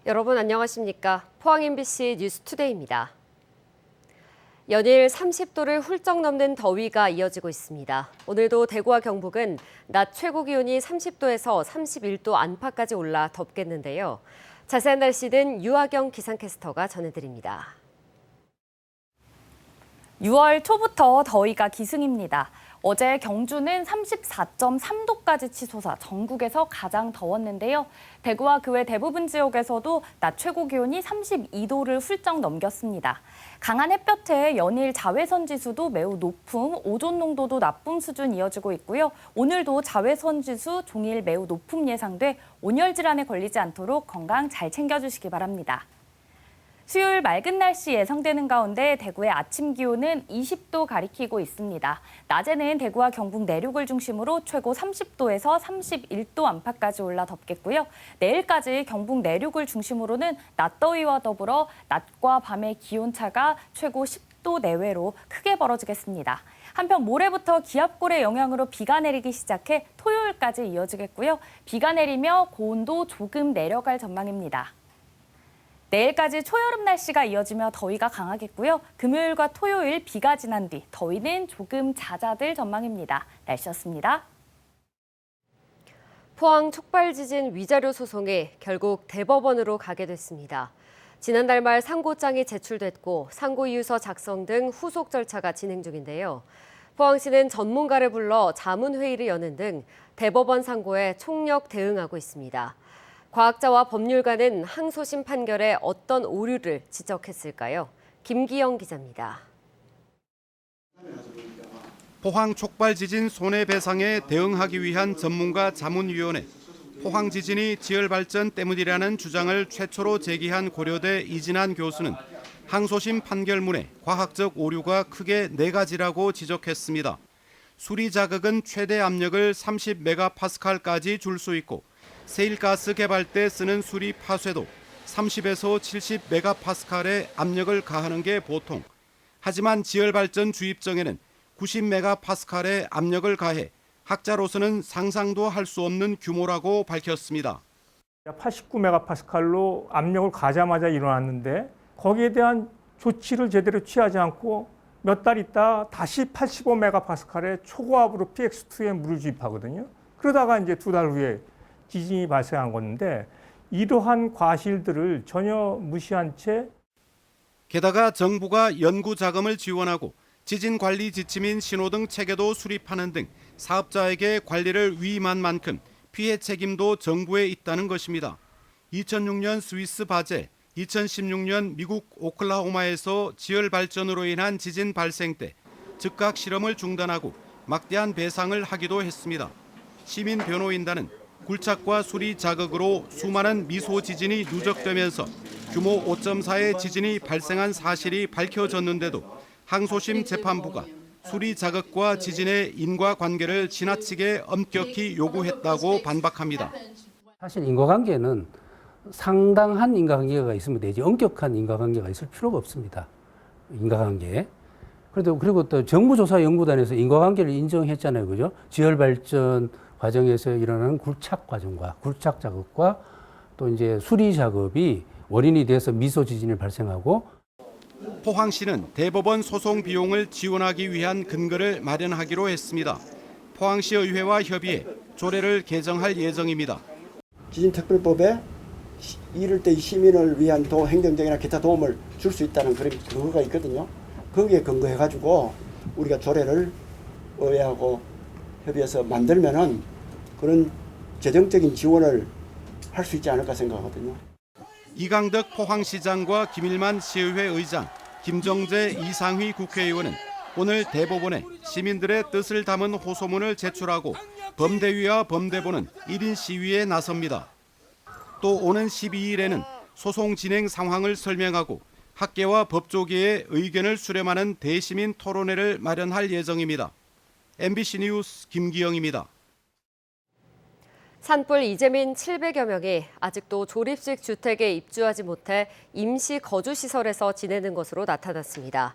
여러분 안녕하십니까? 포항 MBC 뉴스투데이입니다. 연일 30도를 훌쩍 넘는 더위가 이어지고 있습니다. 오늘도 대구와 경북은 낮 최고 기온이 30도에서 31도 안팎까지 올라 덥겠는데요. 자세한 날씨는 유아경 기상캐스터가 전해드립니다. 6월 초부터 더위가 기승입니다. 어제 경주는 34.3도까지 치솟아 전국에서 가장 더웠는데요. 대구와 그 외 대부분 지역에서도 낮 최고 기온이 32도를 훌쩍 넘겼습니다. 강한 햇볕에 연일 자외선 지수도 매우 높음, 오존 농도도 나쁨 수준 이어지고 있고요. 오늘도 자외선 지수 종일 매우 높음 예상돼 온열 질환에 걸리지 않도록 건강 잘 챙겨주시기 바랍니다. 수요일 맑은 날씨 예상되는 가운데 대구의 아침 기온은 20도 가리키고 있습니다. 낮에는 대구와 경북 내륙을 중심으로 최고 30도에서 31도 안팎까지 올라 덥겠고요. 내일까지 경북 내륙을 중심으로는 낮더위와 더불어 낮과 밤의 기온차가 최고 10도 내외로 크게 벌어지겠습니다. 한편 모레부터 기압골의 영향으로 비가 내리기 시작해 토요일까지 이어지겠고요. 비가 내리며 고온도 조금 내려갈 전망입니다. 내일까지 초여름 날씨가 이어지며 더위가 강하겠고요. 금요일과 토요일 비가 지난 뒤 더위는 조금 잦아들 전망입니다. 날씨였습니다. 포항 촉발 지진 위자료 소송이 결국 대법원으로 가게 됐습니다. 지난달 말 상고장이 제출됐고 상고 이유서 작성 등 후속 절차가 진행 중인데요. 포항시는 전문가를 불러 자문회의를 여는 등 대법원 상고에 총력 대응하고 있습니다. 과학자와 법률가는 항소심 판결에 어떤 오류를 지적했을까요? 김기영 기자입니다. 포항 촉발 지진 손해배상에 대응하기 위한 전문가 자문위원회, 포항 지진이 지열 발전 때문이라는 주장을 최초로 제기한 고려대 이진한 교수는 항소심 판결문에 과학적 오류가 크게 4가지라고 지적했습니다. 수리 자극은 최대 압력을 30메가파스칼까지 줄 수 있고 세일가스 개발 때 쓰는 수리 파쇄도 30에서 70메가파스칼의 압력을 가하는 게 보통. 하지만 지열발전 주입정에는 90메가파스칼의 압력을 가해 학자로서는 상상도 할 수 없는 규모라고 밝혔습니다. 89메가파스칼로 압력을 가자마자 일어났는데 거기에 대한 조치를 제대로 취하지 않고 몇 달 있다 다시 85메가파스칼의 초고압으로 PX2에 물을 주입하거든요. 그러다가 이제 2달 후에 지진이 발생한 건데 이러한 과실들을 전혀 무시한 채 게다가 정부가 연구 자금을 지원하고 지진 관리 지침인 신호등 체계도 수립하는 등 사업자에게 관리를 위임한 만큼 피해 책임도 정부에 있다는 것입니다. 2006년 스위스 바젤, 2016년 미국 오클라호마에서 지열 발전으로 인한 지진 발생 때 즉각 실험을 중단하고 막대한 배상을 하기도 했습니다. 시민 변호인단은 굴착과 수리 자극으로 수많은 미소 지진이 누적되면서 규모 5.4의 지진이 발생한 사실이 밝혀졌는데도 항소심 재판부가 수리 자극과 지진의 인과관계를 지나치게 엄격히 요구했다고 반박합니다. 사실 인과관계는 상당한 인과관계가 있으면 되지 엄격한 인과관계가 있을 필요가 없습니다. 인과관계. 그리고 또 정부조사연구단에서 인과관계를 인정했잖아요, 그죠? 지열발전 과정에서 일어나는 굴착 과정과 굴착 작업과 또 이제 수리 작업이 원인이 돼서 미소 지진이 발생하고 포항시는 대법원 소송 비용을 지원하기 위한 근거를 마련하기로 했습니다. 포항시 의회와 협의해 조례를 개정할 예정입니다. 지진특별법에 이럴 때 시민을 위한 행정적이나 기타 도움을 줄 수 있다는 그런 근거가 있거든요. 거기에 근거해가지고 우리가 조례를 의회하고 협의해서 만들면은 그런 재정적인 지원을 할 수 있지 않을까 생각하거든요. 이강덕 포항시장과 김일만 시의회 의장, 김정재 이상휘 국회의원은 오늘 대법원에 시민들의 뜻을 담은 호소문을 제출하고 범대위와 범대보는 1인 시위에 나섭니다. 또 오는 12일에는 소송 진행 상황을 설명하고 학계와 법조계의 의견을 수렴하는 대시민 토론회를 마련할 예정입니다. MBC 뉴스 김기영입니다. 산불 이재민 700여 명이 아직도 조립식 주택에 입주하지 못해 임시 거주시설에서 지내는 것으로 나타났습니다.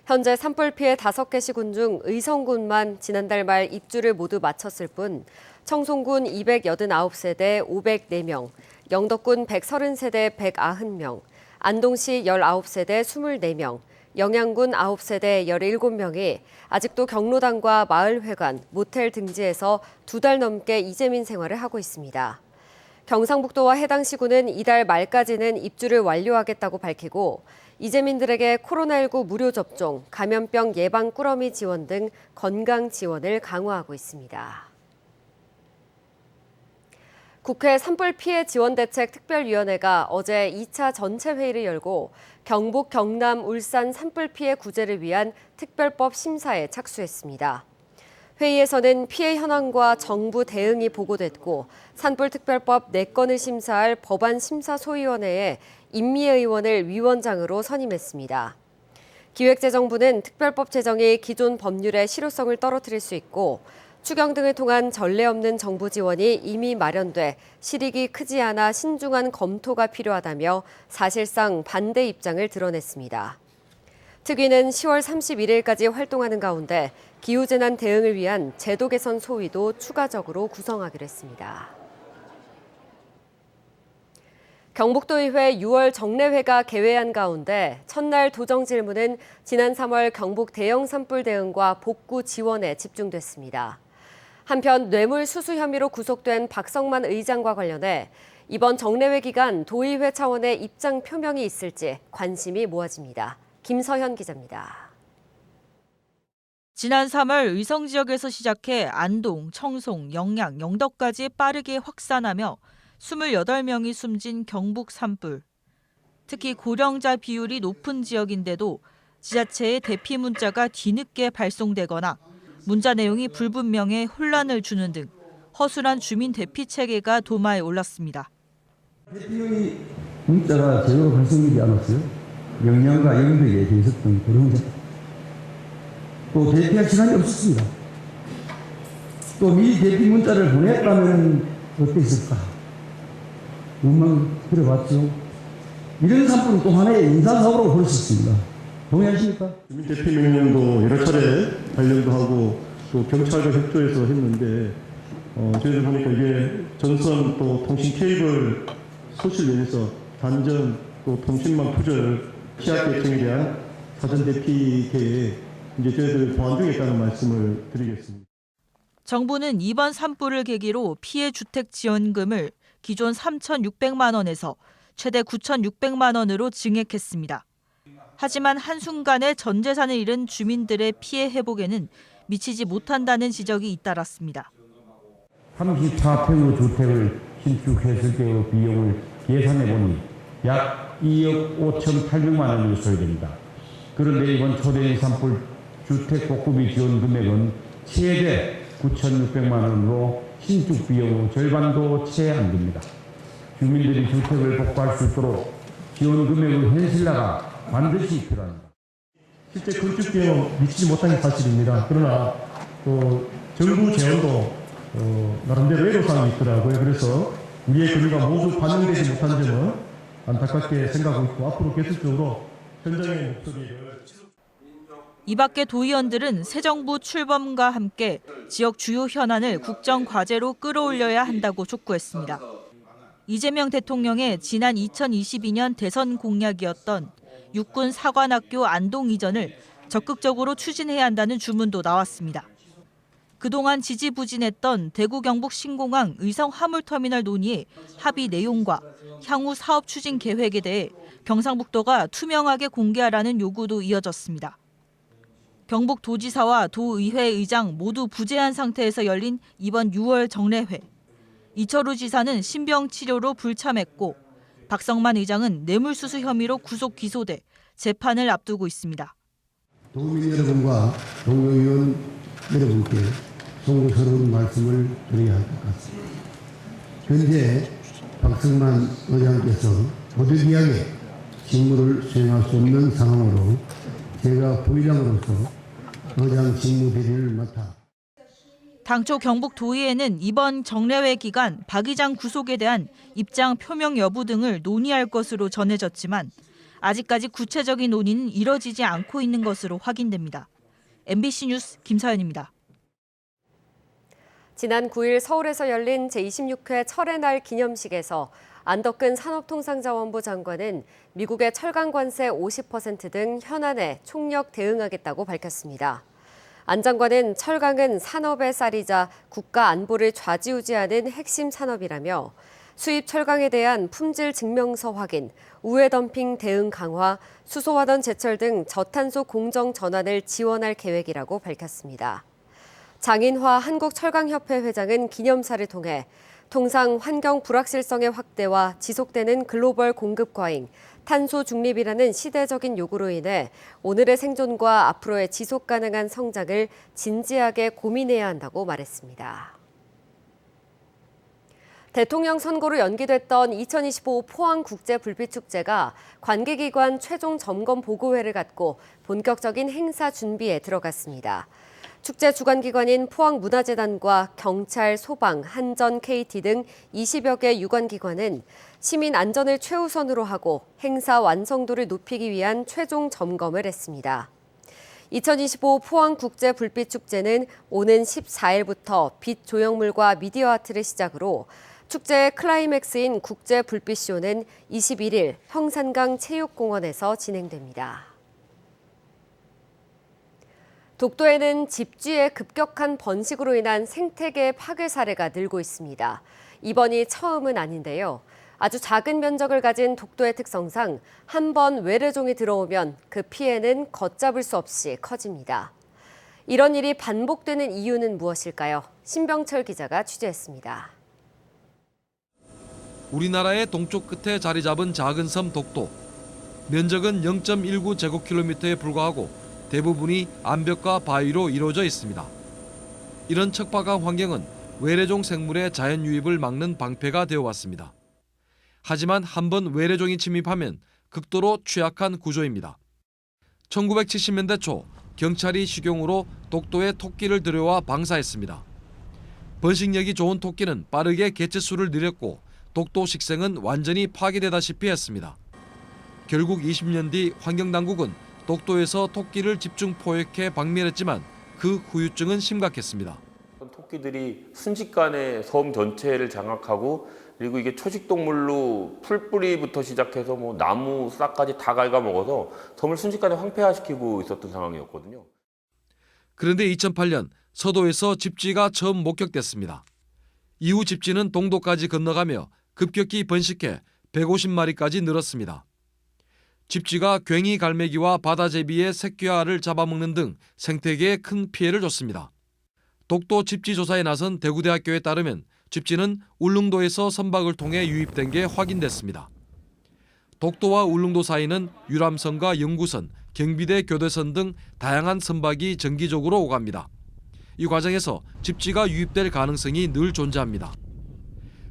현재 산불 피해 5개 시군 중 의성군만 지난달 말 입주를 모두 마쳤을 뿐 청송군 289세대 504명, 영덕군 130세대 190명, 안동시 19세대 24명, 영양군 9세대 17명이 아직도 경로당과 마을회관, 모텔 등지에서 2달 넘게 이재민 생활을 하고 있습니다. 경상북도와 해당 시군은 이달 말까지는 입주를 완료하겠다고 밝히고 이재민들에게 코로나19 무료 접종, 감염병 예방 꾸러미 지원 등 건강 지원을 강화하고 있습니다. 국회 산불 피해 지원 대책 특별위원회가 어제 2차 전체 회의를 열고 경북, 경남, 울산 산불 피해 구제를 위한 특별법 심사에 착수했습니다. 회의에서는 피해 현황과 정부 대응이 보고됐고 산불특별법 4건을 심사할 법안심사소위원회에 임미애 의원을 위원장으로 선임했습니다. 기획재정부는 특별법 제정이 기존 법률의 실효성을 떨어뜨릴 수 있고 추경 등을 통한 전례 없는 정부 지원이 이미 마련돼 실익이 크지 않아 신중한 검토가 필요하다며 사실상 반대 입장을 드러냈습니다. 특위는 10월 31일까지 활동하는 가운데 기후재난 대응을 위한 제도 개선 소위도 추가적으로 구성하기로 했습니다. 경북도의회 6월 정례회가 개회한 가운데 첫날 도정 질문은 지난 3월 경북 대형 산불 대응과 복구 지원에 집중됐습니다. 한편 뇌물수수 혐의로 구속된 박성만 의장과 관련해 이번 정례회 기간 도의회 차원의 입장 표명이 있을지 관심이 모아집니다. 김서현 기자입니다. 지난 3월 의성 지역에서 시작해 안동, 청송, 영양, 영덕까지 빠르게 확산하며 28명이 숨진 경북 산불. 특히 고령자 비율이 높은 지역인데도 지자체의 대피 문자가 뒤늦게 발송되거나 문자 내용이 불분명해 혼란을 주는 등 허술한 주민 대피 체계가 도마에 올랐습니다. 대피의 문자가 제대로 발송되지 않았어요. 영양과 영덕에 있었던 고령자. 또 대피할 시간이 없었습니다. 또 미리 대피 문자를 보냈다면 어땠을까? 눈만 그려봤죠. 이런 산불은 또 하나의 인사사고로 볼 수 있습니다. 동의하십니까? 주민 대피 명령도 여러 차례 발령도 하고 또 경찰과 협조해서 했는데 저희들 보니까 이게 전선 또 통신 케이블 소실 면에서 단전 또 통신망 부절 취약 계층에 대한 사전 대피 계획 이제 저희들 보완 중에 있다는 말씀을 드리겠습니다. 정부는 이번 산불을 계기로 피해 주택 지원금을 기존 3,600만 원에서 최대 9,600만 원으로 증액했습니다. 하지만 한순간에 전 재산을 잃은 주민들의 피해 회복에는 미치지 못한다는 지적이 잇따랐습니다. 34평의 주택을 신축했을 때의 비용을 예산해보니 약 2억 5,800만 원이 소요됩니다. 그런데 이번 초대형 산불 주택 복구비 지원 금액은 최대 9,600만 원으로 신축 비용 절반도 채 안 됩니다. 주민들이 주택을 복구할 수 있도록 지원 금액의 현실화가 반드시 필요합니다. 실제 건축 비용 미치지 못한 게 사실입니다. 그러나 또 정부 재원도 나름대로 애로사항이 있더라고요. 그래서 우리의 권유가 모두 반영되지 못한 점은 안타깝게 생각하고 있고 앞으로 계속적으로 현장의 목소리를 이 밖에 도의원들은 새 정부 출범과 함께 지역 주요 현안을 국정 과제로 끌어올려야 한다고 촉구했습니다. 이재명 대통령의 지난 2022년 대선 공약이었던 육군 사관학교 안동 이전을 적극적으로 추진해야 한다는 주문도 나왔습니다. 그동안 지지부진했던 대구 경북 신공항 의성 화물터미널 논의의 합의 내용과 향후 사업 추진 계획에 대해 경상북도가 투명하게 공개하라는 요구도 이어졌습니다. 경북도지사와 도의회 의장 모두 부재한 상태에서 열린 이번 6월 정례회. 이철우 지사는 신병 치료로 불참했고 박성만 의장은 뇌물수수 혐의로 구속 기소돼 재판을 앞두고 있습니다. 도민 여러분과 동료 의원 여러분께 송구스러운 말씀을 드려야 할 것 같습니다. 현재 박성만 의장께서 부득이하게 직무를 수행할 수 없는 상황으로 제가 부의장으로서 의장 직무 대리를 맡아 당초 경북도의회는 이번 정례회 기간 박 의장 구속에 대한 입장 표명 여부 등을 논의할 것으로 전해졌지만 아직까지 구체적인 논의는 이뤄지지 않고 있는 것으로 확인됩니다. MBC 뉴스 김서연입니다. 지난 9일 서울에서 열린 제26회 철의 날 기념식에서 안덕근 산업통상자원부 장관은 미국의 철강 관세 50% 등 현안에 총력 대응하겠다고 밝혔습니다. 안 장관은 철강은 산업의 쌀이자 국가 안보를 좌지우지하는 핵심 산업이라며 수입 철강에 대한 품질 증명서 확인, 우회 덤핑 대응 강화, 수소화던 제철 등 저탄소 공정 전환을 지원할 계획이라고 밝혔습니다. 장인화 한국철강협회 회장은 기념사를 통해 통상 환경 불확실성의 확대와 지속되는 글로벌 공급 과잉, 탄소 중립이라는 시대적인 요구로 인해 오늘의 생존과 앞으로의 지속 가능한 성장을 진지하게 고민해야 한다고 말했습니다. 대통령 선거로 연기됐던 2025 포항국제불빛축제가 관계기관 최종 점검 보고회를 갖고 본격적인 행사 준비에 들어갔습니다. 축제 주관기관인 포항문화재단과 경찰, 소방, 한전, KT 등 20여 개 유관기관은 시민 안전을 최우선으로 하고 행사 완성도를 높이기 위한 최종 점검을 했습니다. 2025 포항국제불빛축제는 오는 14일부터 빛 조형물과 미디어 아트를 시작으로 축제의 클라이맥스인 국제불빛쇼는 21일 형산강 체육공원에서 진행됩니다. 독도에는 집쥐의 급격한 번식으로 인한 생태계 파괴 사례가 늘고 있습니다. 이번이 처음은 아닌데요. 아주 작은 면적을 가진 독도의 특성상 한 번 외래종이 들어오면 그 피해는 걷잡을 수 없이 커집니다. 이런 일이 반복되는 이유는 무엇일까요? 신병철 기자가 취재했습니다. 우리나라의 동쪽 끝에 자리 잡은 작은 섬 독도. 면적은 0.19제곱킬로미터에 불과하고 대부분이 암벽과 바위로 이루어져 있습니다. 이런 척박한 환경은 외래종 생물의 자연 유입을 막는 방패가 되어 왔습니다. 하지만 한번 외래종이 침입하면 극도로 취약한 구조입니다. 1970년대 초 경찰이 식용으로 독도에 토끼를 들여와 방사했습니다. 번식력이 좋은 토끼는 빠르게 개체수를 늘렸고 독도 식생은 완전히 파괴되다시피 했습니다. 결국 20년 뒤 환경당국은 독도에서 토끼를 집중 포획해 박멸했지만 그 후유증은 심각했습니다. 토끼들이 순식간에 섬 전체를 장악하고 그리고 이게 초식동물로 풀뿌리부터 시작해서 뭐 나무 싹까지 다 갉아먹어서 섬을 순식간에 황폐화시키고 있었던 상황이었거든요. 그런데 2008년 서도에서 집쥐가 처음 목격됐습니다. 이후 집쥐는 동도까지 건너가며 급격히 번식해 150마리까지 늘었습니다. 집쥐가 괭이 갈매기와 바다제비의 새끼알을 잡아먹는 등 생태계에 큰 피해를 줬습니다. 독도 집쥐 조사에 나선 대구대학교에 따르면 집쥐는 울릉도에서 선박을 통해 유입된 게 확인됐습니다. 독도와 울릉도 사이는 유람선과 영구선, 경비대 교대선 등 다양한 선박이 정기적으로 오갑니다. 이 과정에서 집쥐가 유입될 가능성이 늘 존재합니다.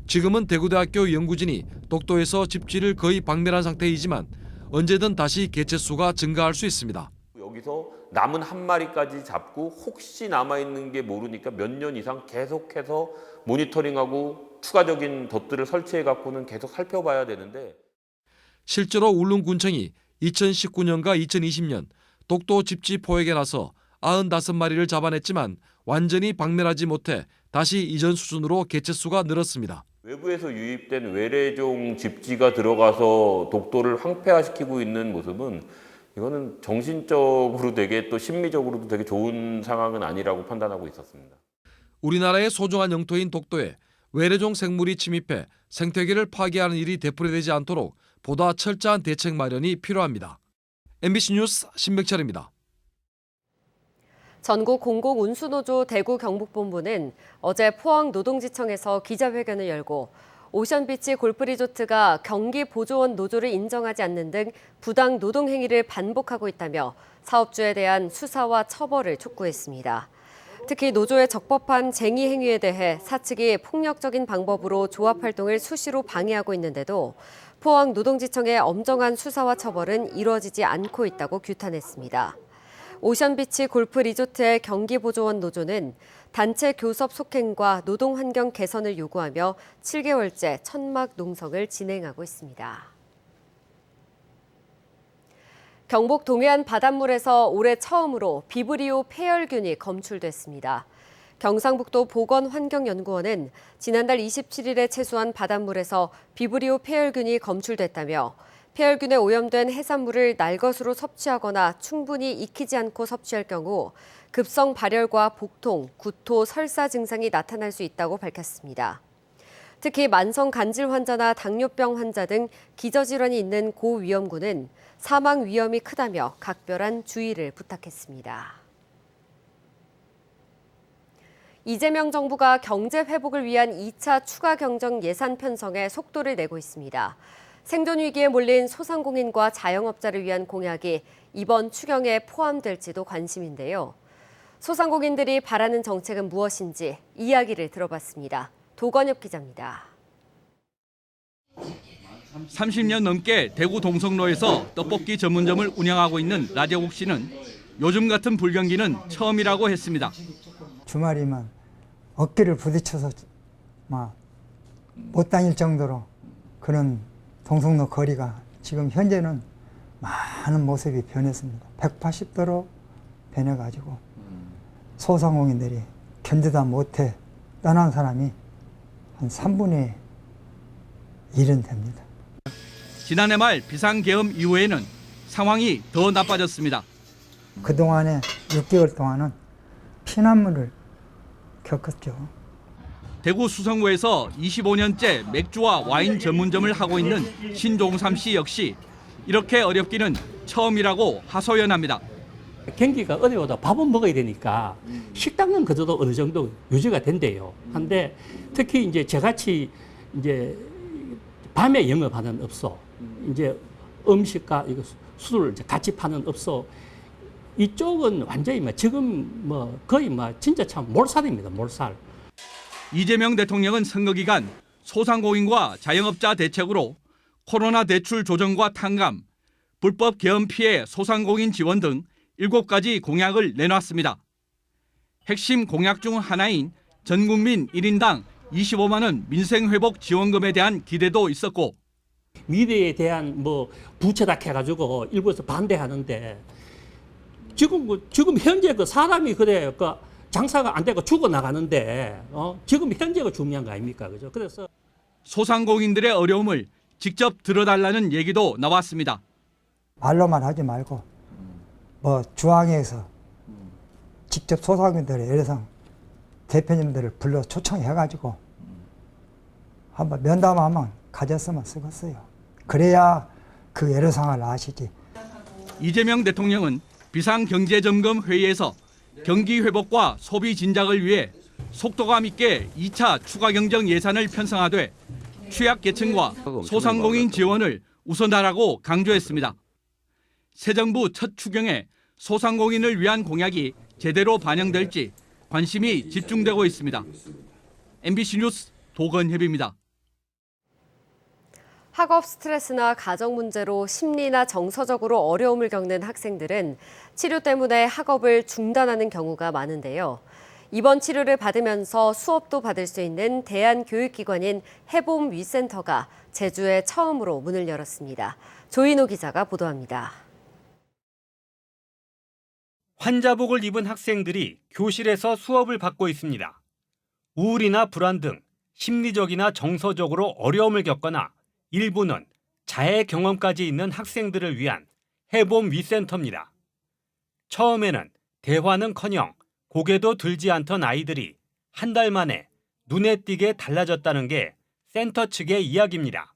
지금은 대구대학교 연구진이 독도에서 집쥐를 거의 박멸한 상태이지만 언제든 다시 개체수가 증가할 수 있습니다. 여기서 남은 한 마리까지 잡고 혹시 남아있는 게 모르니까 몇 년 이상 계속해서 모니터링하고 추가적인 덫들을 설치해갖고는 계속 살펴봐야 되는데 실제로 울릉군청이 2019년과 2020년 독도 집쥐 포획에 나서 95마리를 잡아냈지만 완전히 박멸하지 못해 다시 이전 수준으로 개체수가 늘었습니다. 외부에서 유입된 외래종 집쥐가 들어가서 독도를 황폐화시키고 있는 모습은 이거는 정신적으로 되게 또 심리적으로도 되게 좋은 상황은 아니라고 판단하고 있었습니다. 우리나라의 소중한 영토인 독도에 외래종 생물이 침입해 생태계를 파괴하는 일이 되풀이되지 않도록 보다 철저한 대책 마련이 필요합니다. MBC 뉴스 신백철입니다. 전국 공공운수노조 대구 경북본부는 어제 포항노동지청에서 기자회견을 열고 오션비치 골프리조트가 경기보조원 노조를 인정하지 않는 등 부당 노동 행위를 반복하고 있다며 사업주에 대한 수사와 처벌을 촉구했습니다. 특히 노조의 적법한 쟁의 행위에 대해 사측이 폭력적인 방법으로 조합 활동을 수시로 방해하고 있는데도 포항노동지청의 엄정한 수사와 처벌은 이루어지지 않고 있다고 규탄했습니다. 오션비치 골프리조트의 경기보조원 노조는 단체 교섭 속행과 노동환경 개선을 요구하며 7개월째 천막 농성을 진행하고 있습니다. 경북 동해안 바닷물에서 올해 처음으로 비브리오 폐혈균이 검출됐습니다. 경상북도 보건환경연구원은 지난달 27일에 채수한 바닷물에서 비브리오 폐혈균이 검출됐다며 폐혈균에 오염된 해산물을 날것으로 섭취하거나 충분히 익히지 않고 섭취할 경우 급성 발열과 복통, 구토, 설사 증상이 나타날 수 있다고 밝혔습니다. 특히 만성 간질 환자나 당뇨병 환자 등 기저질환이 있는 고위험군은 사망 위험이 크다며 각별한 주의를 부탁했습니다. 이재명 정부가 경제 회복을 위한 2차 추가 경정 예산 편성에 속도를 내고 있습니다. 생존 위기에 몰린 소상공인과 자영업자를 위한 공약이 이번 추경에 포함될지도 관심인데요. 소상공인들이 바라는 정책은 무엇인지 이야기를 들어봤습니다. 도건엽 기자입니다. 30년 넘게 대구 동성로에서 떡볶이 전문점을 운영하고 있는 라재욱 씨는 요즘 같은 불경기는 처음이라고 했습니다. 주말이면 어깨를 부딪혀서 막 못 다닐 정도로 그런 동성로 거리가 지금 현재는 많은 모습이 변했습니다. 180도로 변해가지고 소상공인들이 견디다 못해 떠난 사람이 한 3분의 1은 됩니다. 지난해 말 비상계엄 이후에는 상황이 더 나빠졌습니다. 그동안에 6개월 동안은 피난문을 겪었죠. 대구 수성구에서 25년째 맥주와 와인 전문점을 하고 있는 신종삼 씨 역시 이렇게 어렵기는 처음이라고 하소연합니다. 경기가 어려워도 밥은 먹어야 되니까 식당은 그래도 어느 정도 유지가 된대요. 한데 특히 이제 저같이 이제 밤에 영업하는 업소, 이제 음식과 이거 술을 이제 같이 파는 업소 이쪽은 완전히 지금 거의 진짜 참 몰살입니다. 몰살. 이재명 대통령은 선거 기간 소상공인과 자영업자 대책으로 코로나 대출 조정과 탕감, 불법 계엄 피해 소상공인 지원 등 7가지 공약을 내놨습니다. 핵심 공약 중 하나인 전국민 1인당 25만 원 민생회복 지원금에 대한 기대도 있었고 미래에 대한 부채다 해가지고 일부에서 반대하는데 지금 현재 그 사람이 그래 장사가 안 되고 죽어 나가는데 지금 현재가 중요한 거 아닙니까? 그죠? 그래서 소상공인들의 어려움을 직접 들어달라는 얘기도 나왔습니다. 말로만 하지 말고 중앙에서 직접 소상공인들의 예상 대표님들을 불러 초청해가지고 한번 면담하면 가졌으면 쓰겠어요. 그래야 그 애로사항을 아시지. 이재명 대통령은 비상경제점검 회의에서 경기 회복과 소비 진작을 위해 속도감 있게 2차 추가 경정 예산을 편성하되 취약계층과 소상공인 지원을 우선하라고 강조했습니다. 새 정부 첫 추경에 소상공인을 위한 공약이 제대로 반영될지 관심이 집중되고 있습니다. MBC 뉴스 도건협입니다. 학업 스트레스나 가정 문제로 심리나 정서적으로 어려움을 겪는 학생들은 치료 때문에 학업을 중단하는 경우가 많은데요. 입원 치료를 받으면서 수업도 받을 수 있는 대안교육기관인 해봄위센터가 제주에 처음으로 문을 열었습니다. 조인호 기자가 보도합니다. 환자복을 입은 학생들이 교실에서 수업을 받고 있습니다. 우울이나 불안 등 심리적이나 정서적으로 어려움을 겪거나 일부는 자해 경험까지 있는 학생들을 위한 해봄위센터입니다. 처음에는 대화는커녕 고개도 들지 않던 아이들이 한 달 만에 눈에 띄게 달라졌다는 게 센터 측의 이야기입니다.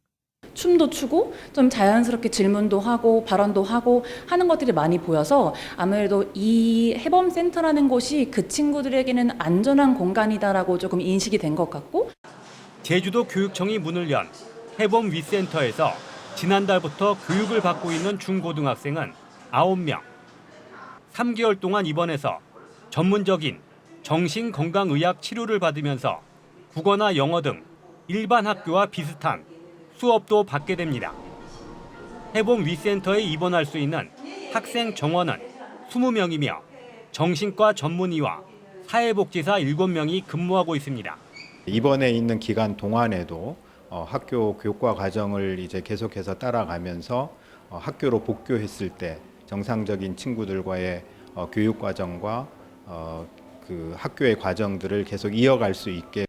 춤도 추고 좀 자연스럽게 질문도 하고 발언도 하고 하는 것들이 많이 보여서 아무래도 이 해범센터라는 곳이 그 친구들에게는 안전한 공간이다라고 조금 인식이 된 것 같고 제주도 교육청이 문을 연 해봄위센터에서 지난달부터 교육을 받고 있는 중고등학생은 9명. 3개월 동안 입원해서 전문적인 정신건강의학 치료를 받으면서 국어나 영어 등 일반 학교와 비슷한 수업도 받게 됩니다. 해봄위센터에 입원할 수 있는 학생 정원은 20명이며 정신과 전문의와 사회복지사 7명이 근무하고 있습니다. 입원해 있는 기간 동안에도 학교 교과 과정을 이제 계속해서 따라가면서 학교로 복귀했을 때 정상적인 친구들과의 교육 과정과 그 학교의 과정들을 계속 이어갈 수 있게.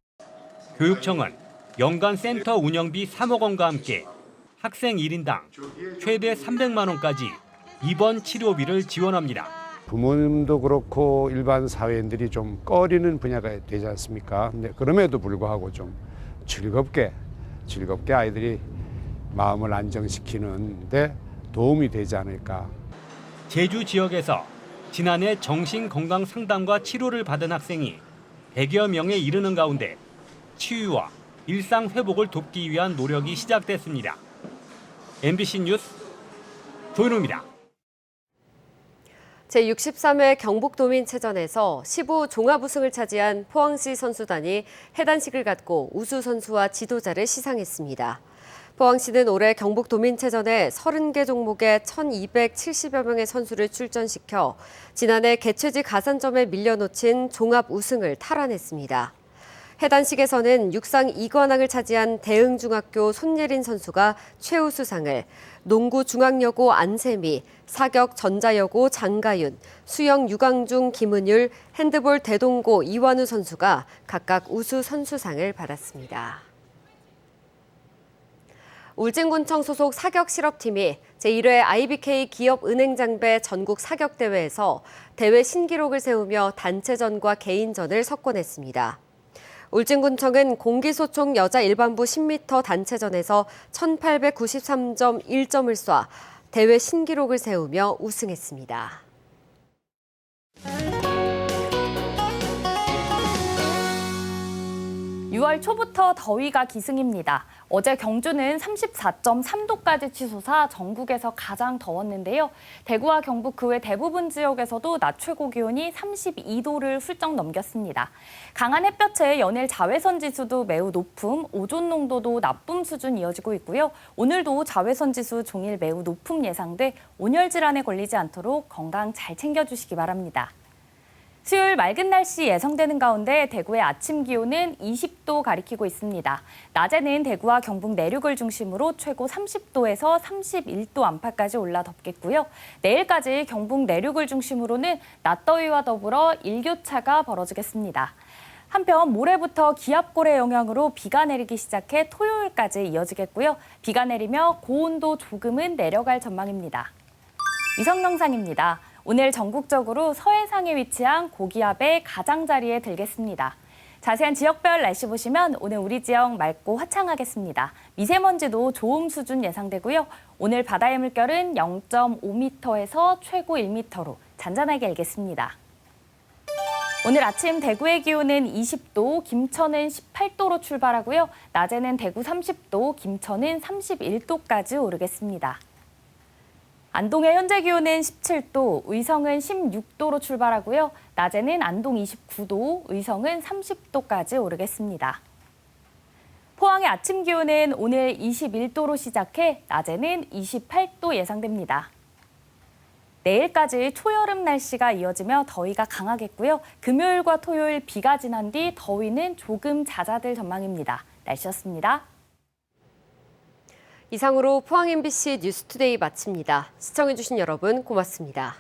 교육청은 연간 센터 운영비 3억 원과 함께 학생 1인당 최대 300만 원까지 입원 치료비를 지원합니다. 부모님도 그렇고 일반 사회인들이 좀 꺼리는 분야가 되지 않습니까? 근데 그럼에도 불구하고 좀 즐겁게 아이들이 마음을 안정시키는데 도움이 되지 않을까. 제주 지역에서 지난해 정신건강 상담과 치료를 받은 학생이 100여 명에 이르는 가운데 치유와 일상 회복을 돕기 위한 노력이 시작됐습니다. MBC 뉴스 조인호입니다. 제63회 경북도민체전에서 15 종합 우승을 차지한 포항시 선수단이 해단식을 갖고 우수 선수와 지도자를 시상했습니다. 포항시는 올해 경북도민체전에 30개 종목에 1,270여 명의 선수를 출전시켜 지난해 개최지 가산점에 밀려놓친 종합 우승을 탈환했습니다. 해단식에서는 육상 2관왕을 차지한 대흥중학교 손예린 선수가 최우수상을, 농구 중앙여고 안세미, 사격 전자여고 장가윤, 수영 유광중 김은율, 핸드볼 대동고 이완우 선수가 각각 우수 선수상을 받았습니다. 울진군청 소속 사격실업팀이 제1회 IBK 기업은행장배 전국 사격대회에서 대회 신기록을 세우며 단체전과 개인전을 석권했습니다. 울진군청은 공기소총 여자 일반부 10m 단체전에서 1893.1점을 쏴 대회 신기록을 세우며 우승했습니다. (6월) 초부터 더위가 기승입니다. 어제 경주는 34.3도까지 치솟아 전국에서 가장 더웠는데요. 대구와 경북 그 외 대부분 지역에서도 낮 최고 기온이 32도를 훌쩍 넘겼습니다. 강한 햇볕에 연일 자외선 지수도 매우 높음, 오존 농도도 나쁨 수준 이어지고 있고요. 오늘도 자외선 지수 종일 매우 높음 예상돼 온열 질환에 걸리지 않도록 건강 잘 챙겨주시기 바랍니다. 수요일 맑은 날씨 예상되는 가운데 대구의 아침 기온은 20도 가리키고 있습니다. 낮에는 대구와 경북 내륙을 중심으로 최고 30도에서 31도 안팎까지 올라 덥겠고요. 내일까지 경북 내륙을 중심으로는 낮더위와 더불어 일교차가 벌어지겠습니다. 한편 모레부터 기압골의 영향으로 비가 내리기 시작해 토요일까지 이어지겠고요. 비가 내리며 고온도 조금은 내려갈 전망입니다. 위성 영상입니다. 오늘 전국적으로 서해상에 위치한 고기압의 가장자리에 들겠습니다. 자세한 지역별 날씨 보시면 오늘 우리 지역 맑고 화창하겠습니다. 미세먼지도 좋음 수준 예상되고요. 오늘 바다의 물결은 0.5m에서 최고 1m로 잔잔하게 일겠습니다. 오늘 아침 대구의 기온은 20도, 김천은 18도로 출발하고요. 낮에는 대구 30도, 김천은 31도까지 오르겠습니다. 안동의 현재 기온은 17도, 의성은 16도로 출발하고요. 낮에는 안동 29도, 의성은 30도까지 오르겠습니다. 포항의 아침 기온은 오늘 21도로 시작해 낮에는 28도 예상됩니다. 내일까지 초여름 날씨가 이어지며 더위가 강하겠고요. 금요일과 토요일 비가 지난 뒤 더위는 조금 잦아들 전망입니다. 날씨였습니다. 이상으로 포항 MBC 뉴스투데이 마칩니다. 시청해주신 여러분 고맙습니다.